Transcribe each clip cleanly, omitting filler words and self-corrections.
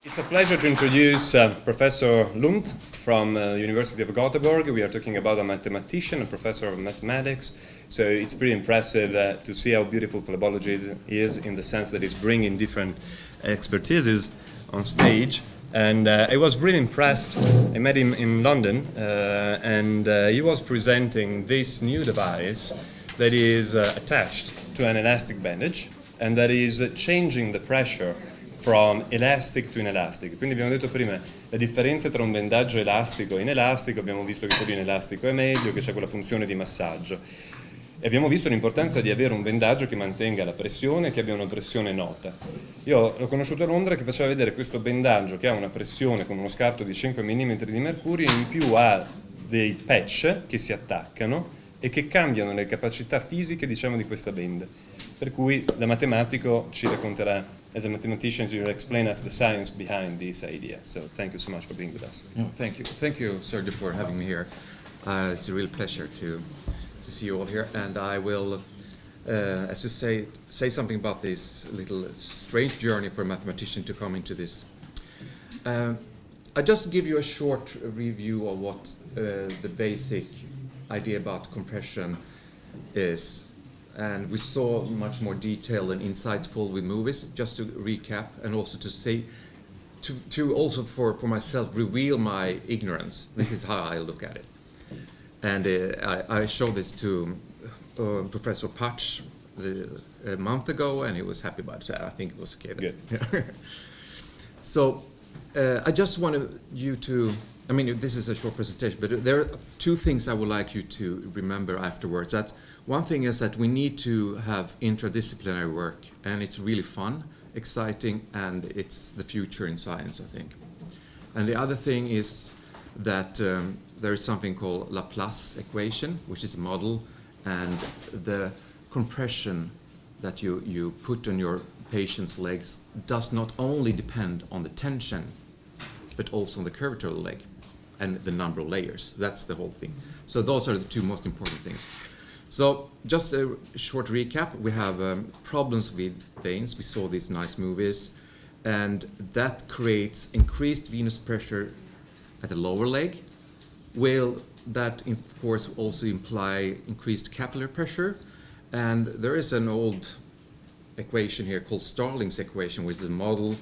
It's a pleasure to introduce Professor Lundh from University of Gothenburg. We are talking about a mathematician, a professor of mathematics. So it's pretty impressive to see how beautiful phlebology is in the sense that it's bringing different expertises on stage. And I was really impressed. I met him in London, and he was presenting this new device that is attached to an elastic bandage and that is changing the pressure from elastic to inelastic. Quindi abbiamo detto prima la differenza tra un bendaggio elastico e inelastico, abbiamo visto che quello inelastico è meglio, che c'è quella funzione di massaggio. E abbiamo visto l'importanza di avere un bendaggio che mantenga la pressione e che abbia una pressione nota. Io l'ho conosciuto a Londra che faceva vedere questo bendaggio che ha una pressione con uno scarto di 5 mm di mercurio e in più ha dei patch che si attaccano e che cambiano le capacità fisiche, diciamo, di questa benda. Per cui da matematico ci racconterà. As a mathematician, you will explain us the science behind this idea. So thank you so much for being with us. No, thank you, Sergio, for having me here. It's a real pleasure to see you all here, and I will, as you say something about this little strange journey for a mathematician to come into this. I just give you a short review of what the basic idea about compression is. And we saw much more detail and insightful with movies, just to recap, and also to say, to also for myself reveal my ignorance. This is how I look at it. And I showed this to Professor Patch a month ago, and he was happy about it. I think it was okay then. Good. So I just wanted you to, I mean, this is a short presentation, but there are two things I would like you to remember afterwards. That one thing is that we need to have interdisciplinary work, and it's really fun, exciting, and it's the future in science, I think. And the other thing is that there is something called Laplace equation, which is a model, and the compression that you put on your patient's legs does not only depend on the tension, but also on the curvature of the leg and the number of layers. That's the whole thing. So those are the two most important things. So just a short recap, we have problems with veins. We saw these nice movies, and that creates increased venous pressure at the lower leg. Will that, of course, also imply increased capillary pressure? And there is an old equation here called Starling's equation, which is a model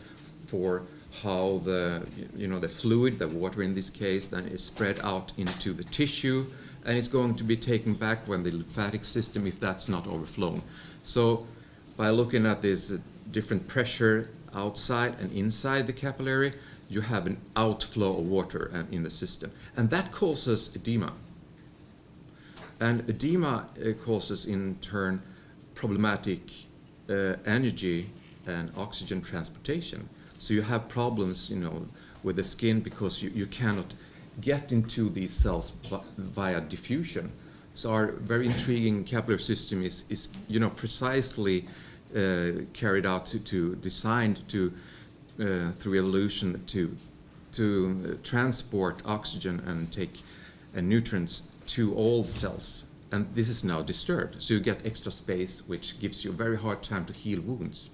for how the fluid, the water in this case, then is spread out into the tissue, and it's going to be taken back when the lymphatic system, if that's not overflown. So by looking at this different pressure outside and inside the capillary, you have an outflow of water in the system, and that causes edema. And edema causes in turn problematic energy and oxygen transportation. So you have problems, with the skin because you cannot get into these cells via diffusion. So our very intriguing capillary system is precisely carried out designed to through evolution to transport oxygen and take nutrients to all cells. And this is now disturbed. So you get extra space, which gives you a very hard time to heal wounds.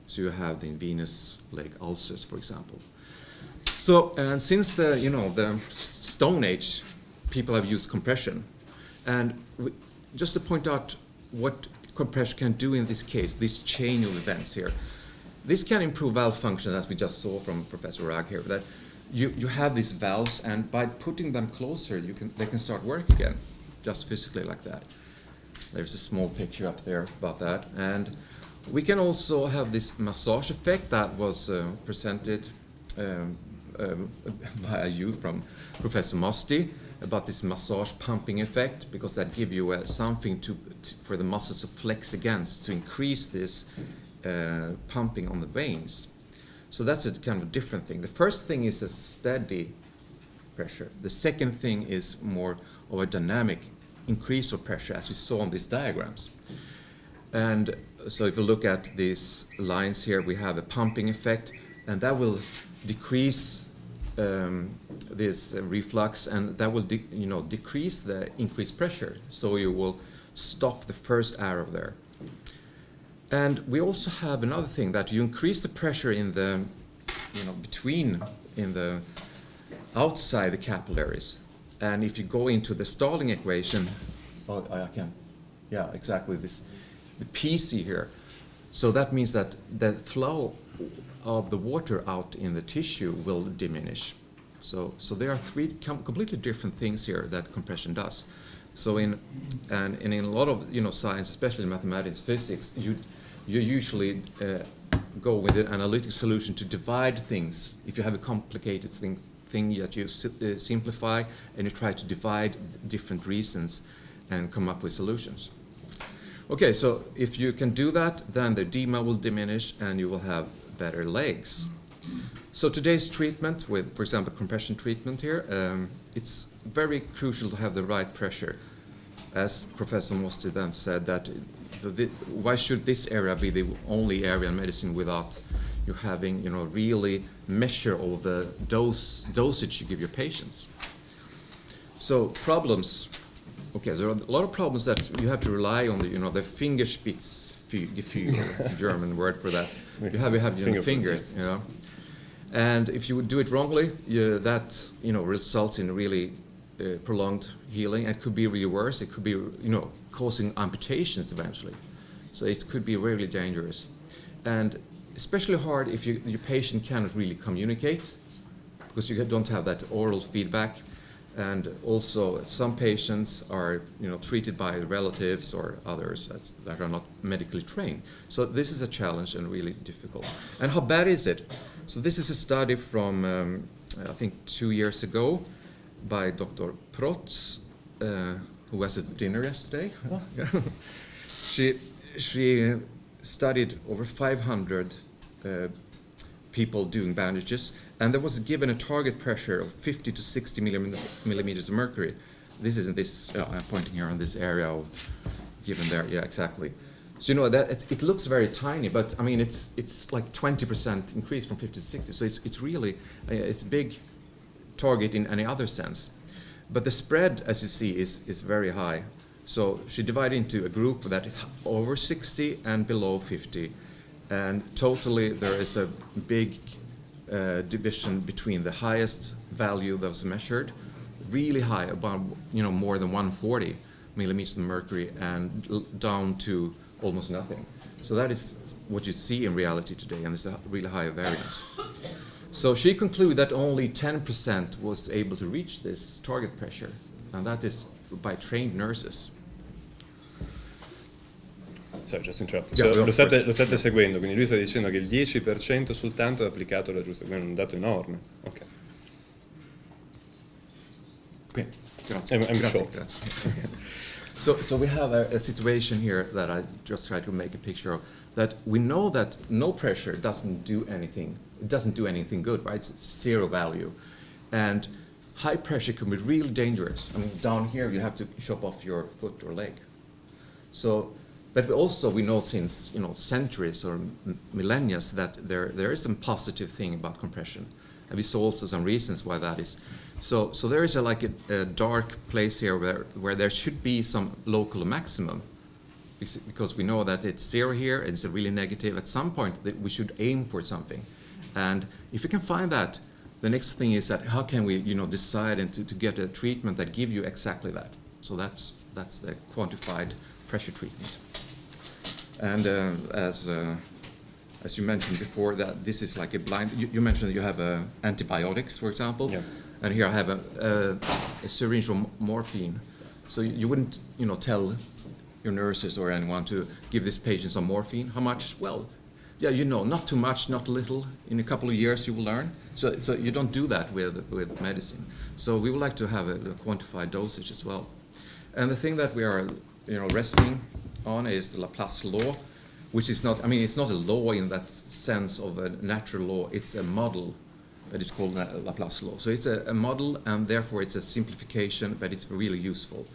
So you have the venous leg ulcers, for example. So, and since the Stone Age, people have used compression. And just to point out what compression can do in this case, this chain of events here, this can improve valve function, as we just saw from Professor Rag here, that you have these valves, and by putting them closer, they can start working again, just physically like that. There's a small picture up there about that. And we can also have this massage effect that was presented by you from Professor Mosti about this massage pumping effect, because that gives you something for the muscles to flex against to increase this pumping on the veins. So that's a kind of different thing. The first thing is a steady pressure. The second thing is more of a dynamic increase of pressure, as we saw on these diagrams. And so if you look at these lines here, we have a pumping effect, and that will decrease this reflux, and that will decrease the increased pressure. So you will stop the first arrow there. And we also have another thing, that you increase the pressure in the between in the outside the capillaries. And if you go into the Stalling equation, exactly this, the PC here. So that means that the flow of the water out in the tissue will diminish. So there are three completely different things here that compression does. So in a lot of science, especially in mathematics, physics, you usually go with an analytic solution to divide things. If you have a complicated thing that you simplify, and you try to divide different reasons and come up with solutions. Okay, so if you can do that, then the edema will diminish and you will have better legs. So today's treatment with, for example, compression treatment here, it's very crucial to have the right pressure. As Professor Mosti then said, that why should this area be the only area in medicine without you having, really measure all the dosage you give your patients? So problems. Okay, there are a lot of problems that you have to rely on the Fingerspitzgefühl, it's a German word for that. You have your fingers, and if you would do it wrongly, that results in really prolonged healing. It could be really worse. It could be causing amputations eventually. So it could be really dangerous, and especially hard if your patient cannot really communicate, because you don't have that oral feedback. And also, some patients are treated by relatives or others that are not medically trained. So this is a challenge and really difficult. And how bad is it? So this is a study from I think 2 years ago by Dr. Protz, who was at dinner yesterday. Oh. She studied over 500 people doing bandages, and there was given a target pressure of 50 to 60 millimeters of mercury. This isn't this. I'm pointing here on this area given there. Yeah, exactly. So that it looks very tiny, but I mean it's like 20% increase from 50 to 60. So it's really it's big target in any other sense, but the spread, as you see, is very high. So she divided into a group that is over 60 and below 50. And totally, there is a big division between the highest value that was measured, really high, about more than 140 millimeters of mercury, and down to almost nothing. So that is what you see in reality today, and it's a really high variance. So she concluded that only 10% was able to reach this target pressure, and that is by trained nurses. Sorry, just interrupt. Yeah, lo state seguendo, quindi lui sta dicendo che il 10% soltanto è applicato alla giusta, è un dato enorme. Ok. Okay, grazie. Grazie. So we have a situation here that I just tried to make a picture of, that we know that no pressure doesn't do anything. It doesn't do anything good, right? It's zero value. And high pressure can be really dangerous. I mean, down here you have to chop off your foot or leg. So, but also we know since centuries or millennia that there is some positive thing about compression, and we saw also some reasons why that is. So there is a dark place here where there should be some local maximum, because we know that it's zero here and it's a really negative. At some point that we should aim for something, and if we can find that, the next thing is that how can we decide and to get a treatment that give you exactly that. So that's the quantified pressure treatment. And as you mentioned before, that this is like a blind. You mentioned that you have antibiotics, for example, yeah. And here I have a syringe of morphine. So you wouldn't tell your nurses or anyone to give this patient some morphine. How much? Well, yeah, not too much, not little. In a couple of years you will learn. So you don't do that with medicine. So we would like to have a quantified dosage as well. And the thing that we are resting on is the Laplace law, which is not, it's not a law in that sense of a natural law. It's a model that is called the Laplace law. So it's a model, and therefore it's a simplification, but it's really useful.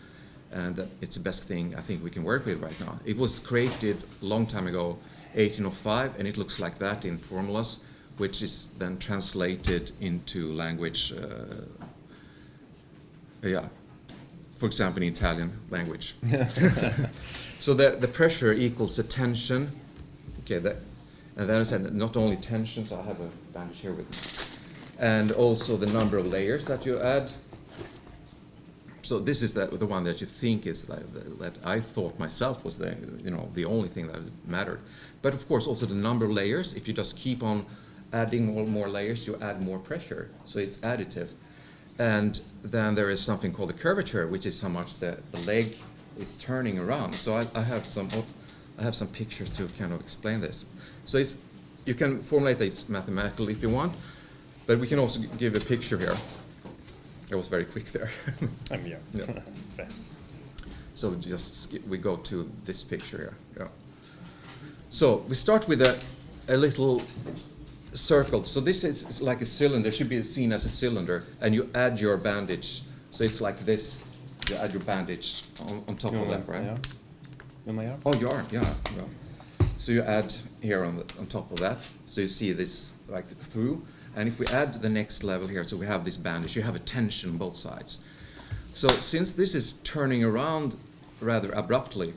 And it's the best thing I think we can work with right now. It was created a long time ago, 1805, and it looks like that in formulas, which is then translated into language, for example, in Italian language. So the pressure equals the tension, okay, And then I said not only tension, so I have a bandage here with me, and also the number of layers that you add. So this is the one that you think is that I thought myself was the only thing that mattered. But of course also the number of layers. If you just keep on adding more layers, you add more pressure. So it's additive. And then there is something called the curvature, which is how much the leg is turning around. So I have some pictures to kind of explain this. So you can formulate this mathematically if you want, but we can also give a picture here. I was very quick there. Yeah. Fast. So we go to this picture here. Yeah. So we start with a little circle. So this is like a cylinder, should be seen as a cylinder, and you add your bandage. So it's like this. You add your bandage on top of that, right? Yeah. Oh, you are. Yeah. So you add here on top of that. So you see this like through. And if we add the next level here, so we have this bandage, you have a tension on both sides. So since this is turning around rather abruptly,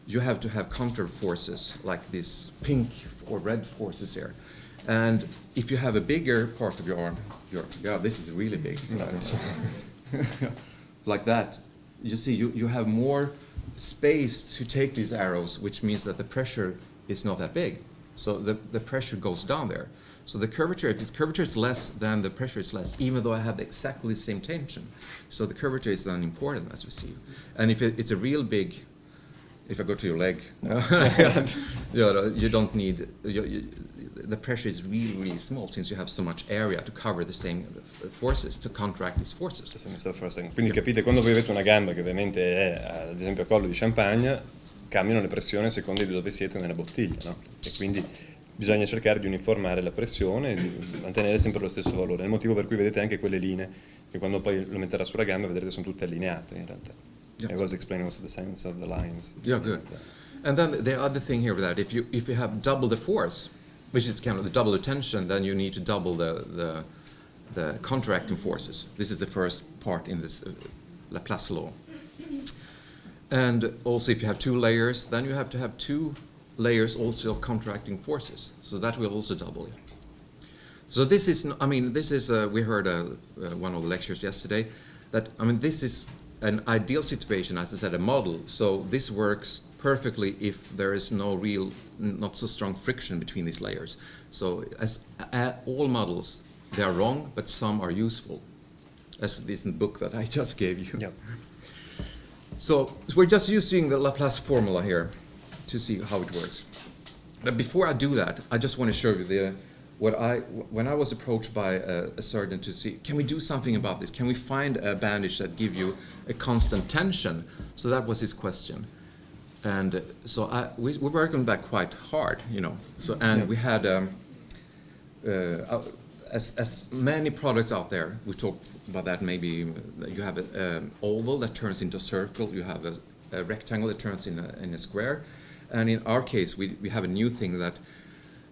you have to have counter forces like these pink or red forces here. And if you have a bigger part of your arm, this is really big. Like that, you see, you have more space to take these arrows, which means that the pressure is not that big. So the pressure goes down there. So the curvature, if the curvature is less, then the pressure is less, even though I have exactly the same tension. So the curvature is then important, as we see. And if it's a real big, if I go to your leg, you don't need, the pressure is really, really small since you have so much area to cover the same forces, to counteract these forces. Quindi capite, quando voi avete una gamba che ovviamente è, ad esempio, a collo di champagne, cambiano le pressioni a seconda di dove siete nella bottiglia, no? E quindi bisogna cercare di uniformare la pressione e di mantenere sempre lo stesso valore. È il motivo per cui vedete anche quelle linee, che quando poi lo metterà sulla gamba vedrete sono tutte allineate in realtà. I was explaining also the sense of the lines. Yeah, good. And then the other thing here with that, if you have double the force, which is kind of the double the tension, then you need to double the counteracting forces. This is the first part in this Laplace law. And also if you have two layers, then you have to have two layers also of counteracting forces. So that will also double it. So this is, we heard one of the lectures yesterday, that, this is an ideal situation, as I said, a model. So this works perfectly if there is no real, not so strong friction between these layers. So as all models, they are wrong, but some are useful. As this in the book that I just gave you. Yep. So we're just using the Laplace formula here to see how it works. But before I do that, I just want to show you when I was approached by a surgeon to see, can we do something about this? Can we find a bandage that give you a constant tension? So that was his question. And so we worked on that quite hard, So we had as many products out there. We talked about that. Maybe you have an oval that turns into a circle. You have a rectangle that turns in a square. And in our case, we have a new thing that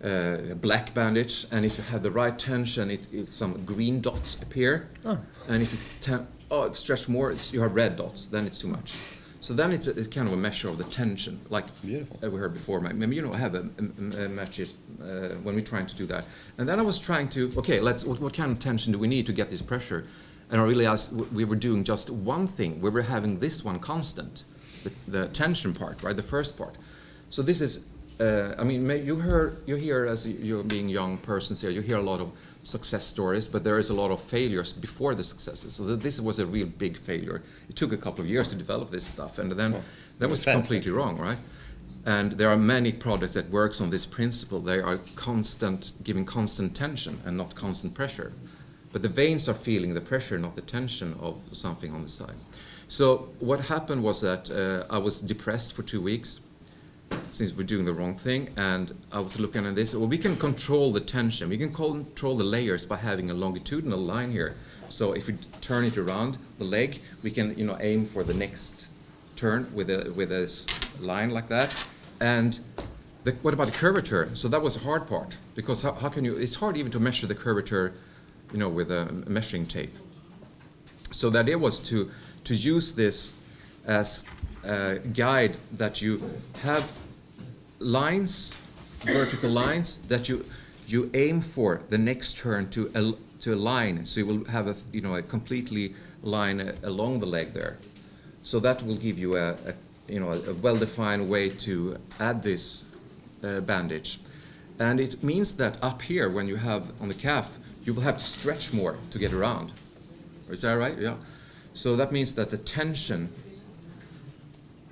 a black bandage, and if you have the right tension, some green dots appear. Oh. And if you stretch more, you have red dots. Then it's too much. So then it's kind of a measure of the tension, like we heard before. Maybe I have a measure when we're trying to do that. And then I was trying to, what kind of tension do we need to get this pressure? And I realized we were doing just one thing. We were having this one constant, the tension part, right? The first part. So this is, you hear as you're being young persons here, you hear a lot of success stories, but there is a lot of failures before the successes. So this was a real big failure. It took a couple of years to develop this stuff, and then that was completely wrong, right? And there are many products that works on this principle. They are giving constant tension and not constant pressure. But the veins are feeling the pressure, not the tension of something on the side. So what happened was that I was depressed for 2 weeks, since we're doing the wrong thing, and I was looking at this. Well, we can control the tension. We can control the layers by having a longitudinal line here. So if we turn it around the leg, we can aim for the next turn with this line like that. And what about the curvature? So that was the hard part, because how can you? It's hard even to measure the curvature, with a measuring tape. So the idea was to use this as guide that you have lines vertical lines that you aim for the next turn to align, so you will have a completely line along the leg there. So that will give you a well-defined way to add this bandage. And it means that up here, when you have on the calf, you will have to stretch more to get around. Is that right? Yeah. So that means that the tension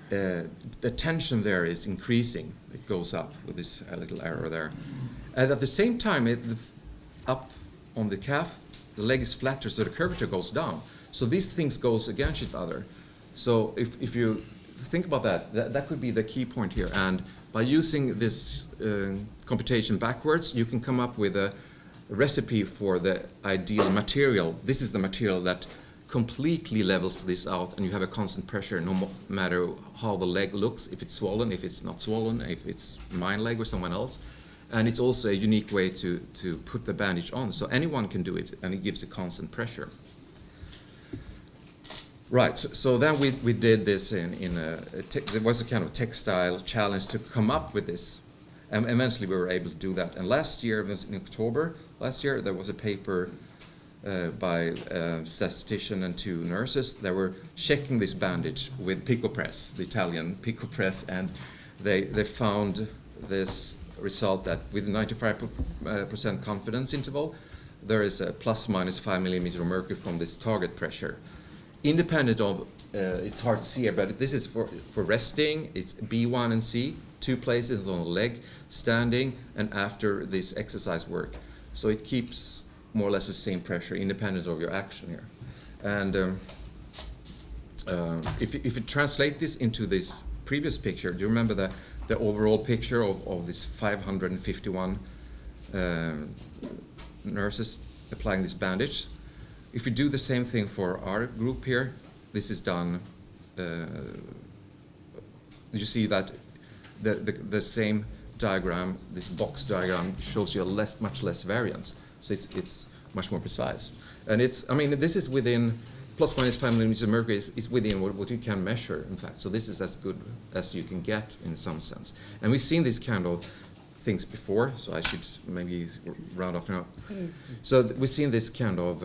there is increasing. It goes up with this little arrow there. And at the same time, up on the calf, the leg is flatter, so the curvature goes down. So these things goes against each other. So if you think about that could be the key point here. And by using this computation backwards, you can come up with a recipe for the ideal material. This is the material that completely levels this out, and you have a constant pressure no matter how the leg looks, if it's swollen, if it's not swollen, if it's my leg or someone else. And it's also a unique way to put the bandage on. So anyone can do it, and it gives a constant pressure. Right, so then we did this there was a kind of textile challenge to come up with this. And eventually we were able to do that. And last year, it was in October, there was a paper by a statistician and 2 nurses that were checking this bandage with Pico Press, the Italian Pico Press, and they found this result that with 95% confidence interval, there is a plus minus 5 millimeters of mercury from this target pressure. Independent of, it's hard to see here, but this is for resting, it's B1 and C, 2 places on the leg, standing, and after this exercise work. So it keeps more or less the same pressure, independent of your action here. And if you translate this into this previous picture, do you remember the overall picture of this 551 nurses applying this bandage? If we do the same thing for our group here, this is done, you see that the same diagram, this box diagram, shows you much less variance. So it's much more precise. And this is within, plus minus 5 millimeters of mercury is within what you can measure, in fact. So this is as good as you can get in some sense. And we've seen these kind of things before, so I should maybe round off now. So we've seen this kind of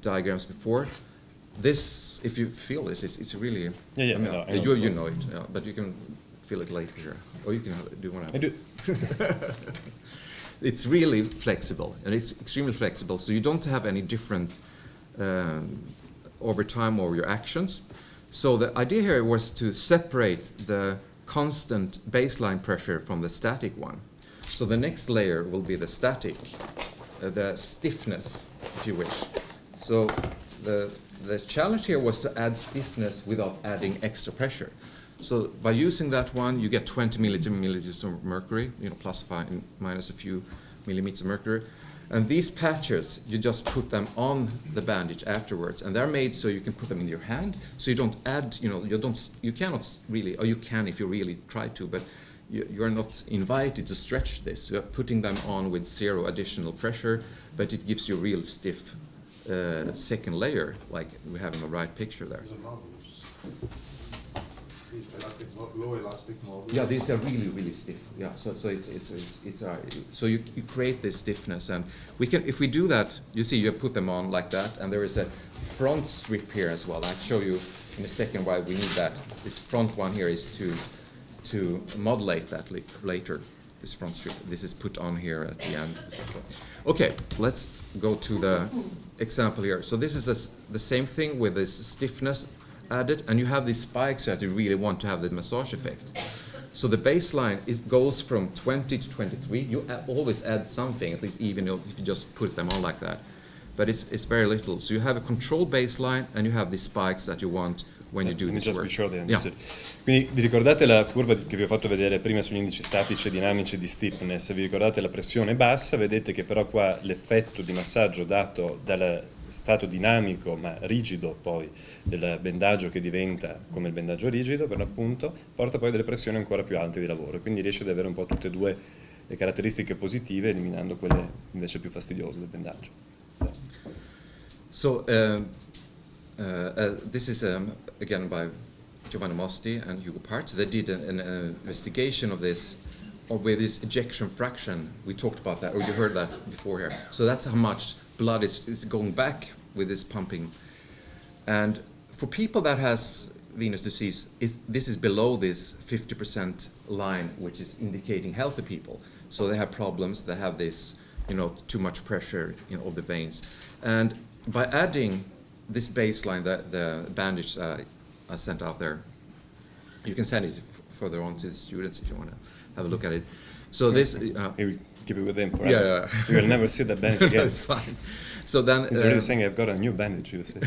diagrams before. This, if you feel this, it's really, you know it, but you can feel it later here, or you can do one. I do. It's really flexible, and it's extremely flexible, so you don't have any different over time over your actions. So the idea here was to separate the constant baseline pressure from the static one. So the next layer will be the static, the stiffness, if you wish. So the challenge here was to add stiffness without adding extra pressure. So by using that one, you get 20 millimeters of mercury, plus 5 and minus a few millimeters of mercury. And these patches, you just put them on the bandage afterwards, and they're made so you can put them in your hand. So you don't add, you cannot really, or you can if you really try to, but you're not invited to stretch this. You're putting them on with 0 additional pressure, but it gives you a real stiff second layer, like we have in the right picture there. Low elastic model. Yeah, these are really stiff. Yeah, so so you create this stiffness, and we can, if we do that, you see you put them on like that, and there is a front strip here as well. I'll show you in a second why we need that. This front one here is to modulate that later. This front strip. This is put on here at the end. Okay, let's go to the example here. So this is the same thing with this stiffness added, and you have these spikes that you really want to have the massage effect. So the baseline, it goes from 20 to 23. You always add something, at least even if you just put them on like that. But it's very little. So you have a controlled baseline, and you have these spikes that you want when you do this work. Sure Quindi vi ricordate la curva che vi ho fatto vedere prima sugli indici statici e dinamici di stiffness? Vi ricordate la pressione bassa? Vedete che però qua l'effetto di massaggio dato dal stato dinamico ma rigido poi del bendaggio, che diventa come il bendaggio rigido per l'appunto, porta poi delle pressioni ancora più alte di lavoro, quindi riesce ad avere un po' tutte e due le caratteristiche positive, eliminando quelle invece più fastidiose del bendaggio. So this is again by Giovanni Mosti and Hugo Part. They did an investigation of this or with this ejection fraction, we talked about that, or you heard that before here. So that's how much blood is going back with this pumping. And for people that has venous disease, this is below this 50% line, which is indicating healthy people. So they have problems, they have this, too much pressure of the veins. And by adding this baseline, the bandage I sent out there, you can send it further on to the students if you want to have a look at it. So this... He will keep it with him forever. Yeah. You will never see that bandage again. That's fine. So then... He's already saying, I've got a new bandage, you see.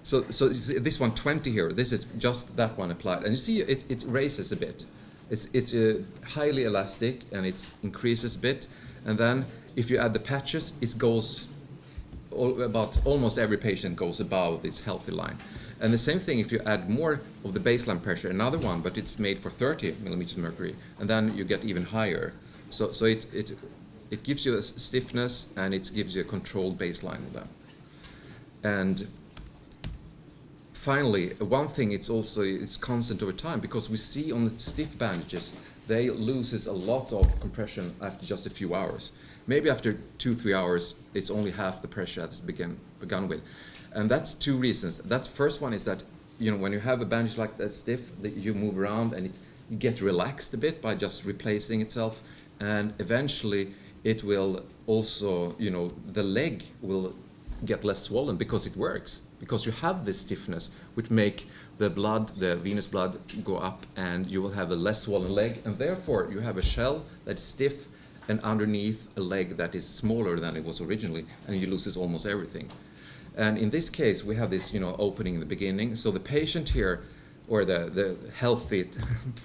So you see this one, 20 here, this is just that one applied. And you see it raises a bit. It's highly elastic and it increases a bit. And then if you add the patches, it goes... almost every patient goes above this healthy line. And the same thing if you add more of the baseline pressure, another one, but it's made for 30 millimeters of mercury, and then you get even higher. So it gives you a stiffness and it gives you a controlled baseline of that. And finally, one thing, it's constant over time, because we see on stiff bandages, they loses a lot of compression after just a few hours. Maybe after 2-3 hours, it's only half the pressure that's begun with. And that's two reasons. That first one is that, when you have a bandage like that stiff, that you move around and you get relaxed a bit by just replacing itself. And eventually it will also, the leg will get less swollen because it works. Because you have this stiffness, which make the venous blood go up, and you will have a less swollen leg. And therefore you have a shell that is stiff and underneath a leg that is smaller than it was originally, and you loses almost everything. And in this case, we have this, opening in the beginning. So the patient here, or the healthy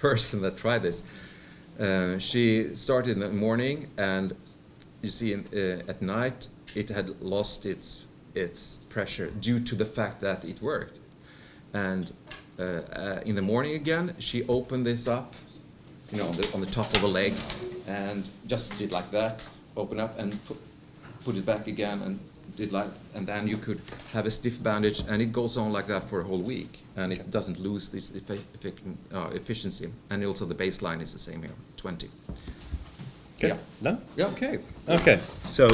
person that tried this, she started in the morning, and you see at night it had lost its pressure due to the fact that it worked. And in the morning again, she opened this up, on the top of the leg, and just did like that, open up and put it back again, and and then you could have a stiff bandage, and it goes on like that for a whole week, and it doesn't lose this efficiency. And also the baseline is the same here, 20. Okay, Yeah. done? Yeah, okay. Okay, so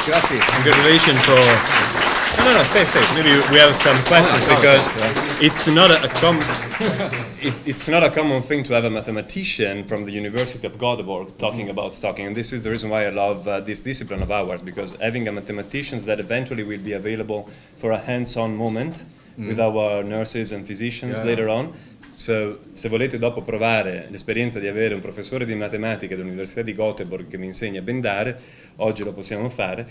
Grazie. congratulations for... No, stay. Maybe we have some questions, because it's not a common thing to have a mathematician from the University of Göteborg talking about stocking, and this is the reason why I love this discipline of ours, because having a mathematician that eventually will be available for a hands-on moment with our nurses and physicians later on. So, se volete dopo provare l'esperienza di avere un professore di matematica dell'Università di Göteborg che vi insegna a bendare, oggi lo possiamo fare.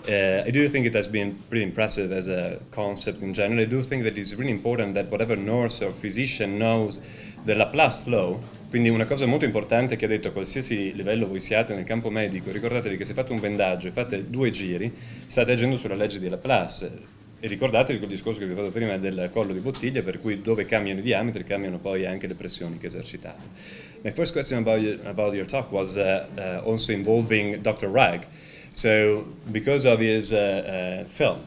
I do think it has been pretty impressive as a concept in general. I do think that it's really important that whatever nurse or physician knows the Laplace flow. Quindi una cosa molto importante che ha detto, a qualsiasi livello voi siate nel campo medico, ricordatevi che se fate un bendaggio e fate 2 giri, state agendo sulla legge di Laplace. E ricordatevi quel discorso che vi ho fatto prima del collo di bottiglia, per cui dove cambiano i diametri cambiano poi anche le pressioni che esercitate. My first question about your talk was also involving Dr. Rag. So, because of his film,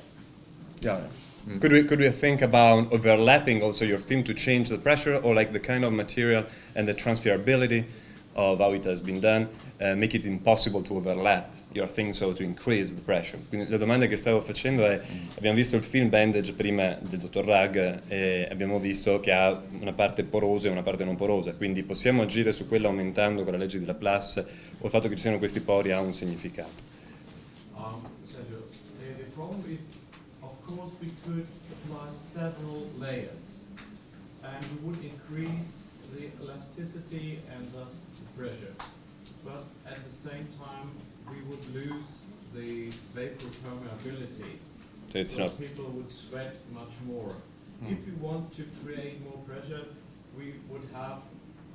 could we think about overlapping also your film to change the pressure, or like the kind of material and the transpirability of how it has been done, make it impossible to overlap your thing, so to increase the pressure? Quindi la domanda che stavo facendo è, abbiamo visto il film Bandage prima del dottor Rag e abbiamo visto che ha una parte porosa e una parte non porosa, quindi possiamo agire su quella aumentando con la legge di Laplace, o il fatto che ci siano questi pori ha un significato? Sergio, the problem is, of course, we could apply several layers, and we would increase the elasticity and thus the pressure. But at the same time, we would lose the vapor permeability. So people would sweat much more. If you want to create more pressure, we would have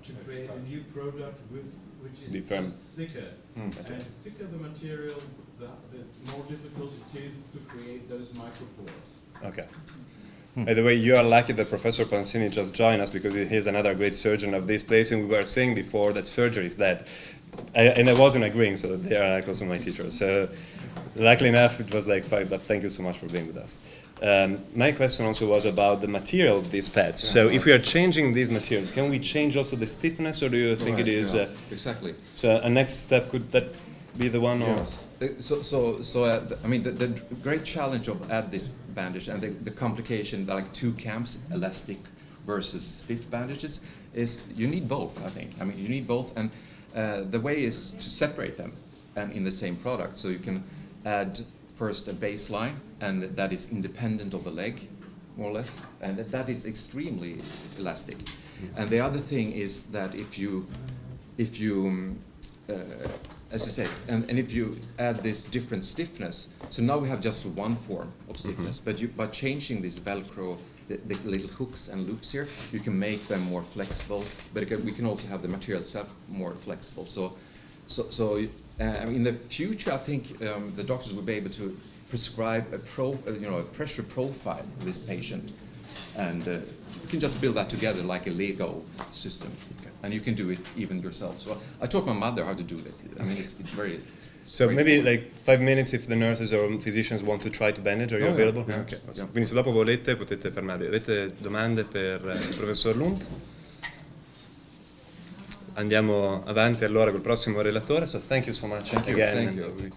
to create a new product which is just thicker. And the thicker the material, the more difficult it is to create those micropores. Okay. By the way, you are lucky that Professor Pansini just joined us, because he is another great surgeon of this place, and we were saying before that surgery is dead. And I wasn't agreeing, so they are also my teachers. So Luckily enough, it was like 5, but thank you so much for being with us. My question also was about the material of these pads. So if we are changing these materials, can we change also the stiffness, or do you think it is... exactly. So a next step, could that be the one? Or? Yes. I mean, the great challenge of this bandage and the complication, like two camps, elastic versus stiff bandages, is you need both, I think. I mean, you need both, and the way is to separate them and in the same product. So you can add first a baseline, and that is independent of the leg, more or less, and that is extremely elastic. And the other thing is that if you as I say, and if you add this different stiffness, so now we have just one form of stiffness, but by changing this Velcro, the little hooks and loops here, you can make them more flexible, but we can also have the material itself more flexible. So in the future, I think the doctors will be able to prescribe a pressure profile for this patient, and you can just build that together like a Lego system, and you can do it even yourself. So I taught my mother how to do that. I mean, it's very... So maybe like 5 minutes if the nurses or physicians want to try to bandage. Are you available? Yeah. Okay. Quindi se dopo volete potete fermarvi. Avete domande per il professor Lundh? Andiamo avanti allora col prossimo relatore. So thank you so much again. Thank you.